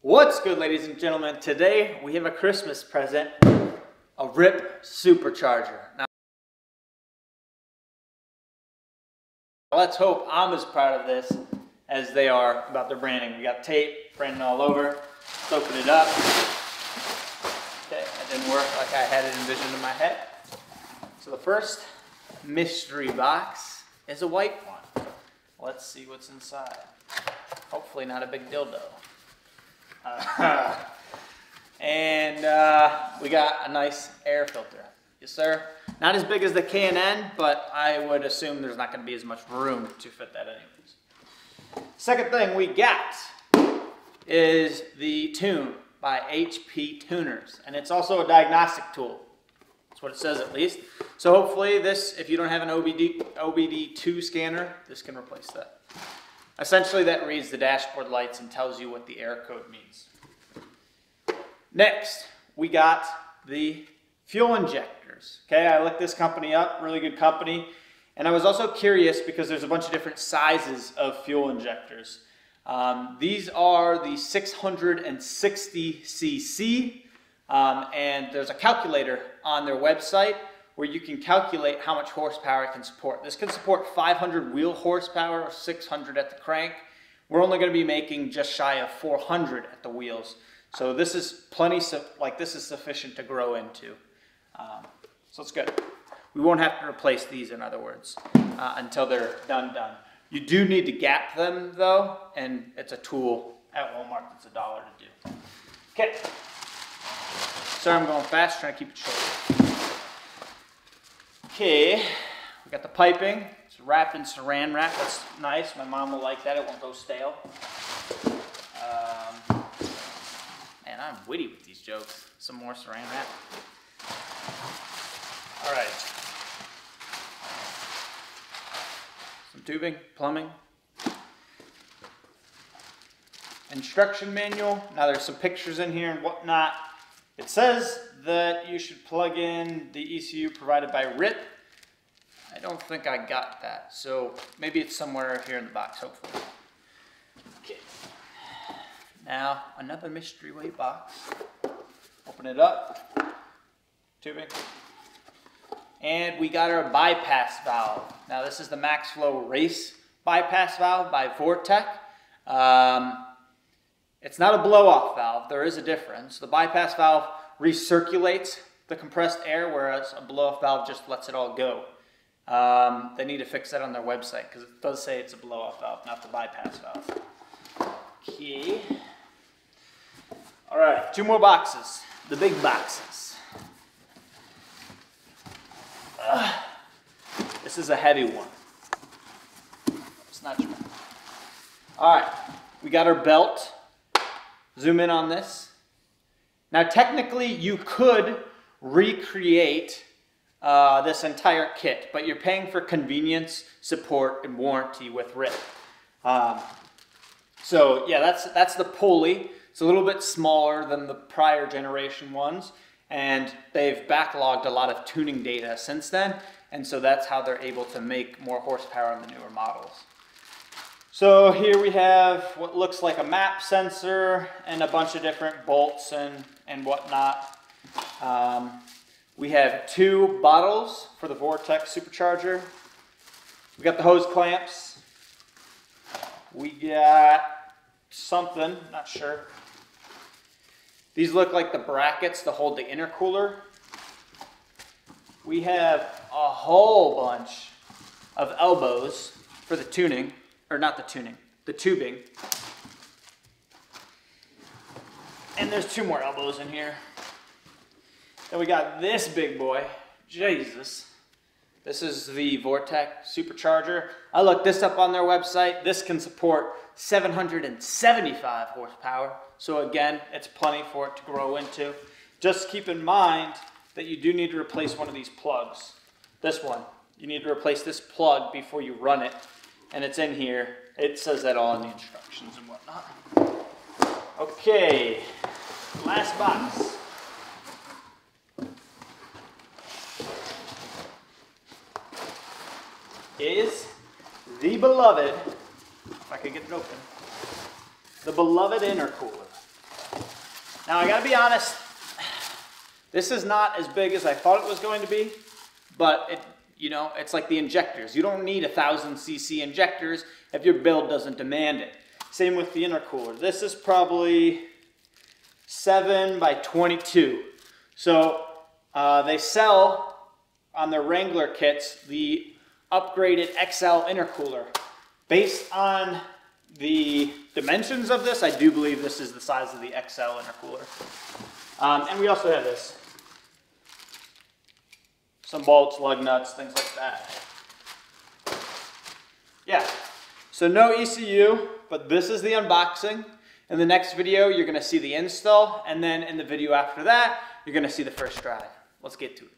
What's good, ladies and gentlemen? Today we have a Christmas present, a RIPP Supercharger. Now, let's hope I'm as proud of this as they are about their branding. We got tape branding all over. Let's open it up. Okay, that didn't work like I had it envisioned in my head. So the first mystery box is a white one. Let's see what's inside. Hopefully not a big dildo. We got a nice air filter. Yes, sir. Not as big as the K&N, but I would assume there's not going to be as much room to fit that anyways. Second thing we got is the Tune by HP Tuners, and it's also a diagnostic tool. That's what it says, at least. So hopefully this, if you don't have an OBD2 scanner, this can replace that. Essentially, that reads the dashboard lights and tells you what the error code means. Next, we got the fuel injectors. Okay, I looked this company up, really good company. And I was also curious because there's a bunch of different sizes of fuel injectors. These are the 660cc, and there's a calculator on their website where you can calculate how much horsepower it can support. This can support 500 wheel horsepower or 600 at the crank. We're only going to be making just shy of 400 at the wheels. So this is this is sufficient to grow into. So it's good. We won't have to replace these, in other words, until they're done. You do need to gap them though, and it's a tool at Walmart that's $1 to do. Okay. Sorry, I'm going fast, trying to keep it short. Okay, we got the piping. It's wrapped in saran wrap. That's nice. My mom will like that. It won't go stale. Man, I'm witty with these jokes. Some more saran wrap. All right. Some tubing, plumbing. Instruction manual. Now there's some pictures in here and whatnot. It says that you should plug in the ECU provided by RIPP. I don't think I got that, so maybe it's somewhere here in the box, hopefully. Okay. Now, another mystery weight box. Open it up. Tubing. And we got our bypass valve. Now, this is the MaxFlow Race bypass valve by Vortec. It's not a blow-off valve. There is a difference. The bypass valve recirculates the compressed air, whereas a blow-off valve just lets it all go. They need to fix that on their website because it does say it's a blow-off valve, not the bypass valve. Okay. All right, 2 more boxes. The big boxes. This is a heavy one. It's not true. All right, we got our belt. Zoom in on this. Now, technically, you could recreate this entire kit, but you're paying for convenience, support, and warranty with RIPP. So, yeah, that's the pulley. It's a little bit smaller than the prior generation ones, and they've backlogged a lot of tuning data since then, and so that's how they're able to make more horsepower on the newer models. So here we have what looks like a map sensor and a bunch of different bolts and whatnot. We have 2 bottles for the Vortec Supercharger. We got the hose clamps. We got something, not sure. These look like the brackets to hold the intercooler. We have a whole bunch of elbows for the tuning. Or not the tuning, the tubing. And there's 2 more elbows in here. Then we got this big boy. Jesus. This is the Vortec Supercharger. I looked this up on their website. This can support 775 horsepower. So again, it's plenty for it to grow into. Just keep in mind that you do need to replace one of these plugs. This one. You need to replace this plug before you run it. And it's in here. It says that all in the instructions and whatnot. Okay, last box. Is the beloved, if I could get it open, the beloved intercooler. Now I gotta be honest, this is not as big as I thought it was going to be, but it's like the injectors. You don't need 1,000 cc injectors if your build doesn't demand it. Same with the intercooler. This is probably 7 by 22. So they sell on their Wrangler kits the upgraded XL intercooler. Based on the dimensions of this, I do believe this is the size of the XL intercooler. And we also have this. Some bolts, lug nuts, things like that. Yeah, so no ECU, but this is the unboxing. In the next video, you're gonna see the install, and then in the video after that, you're gonna see the first drive. Let's get to it.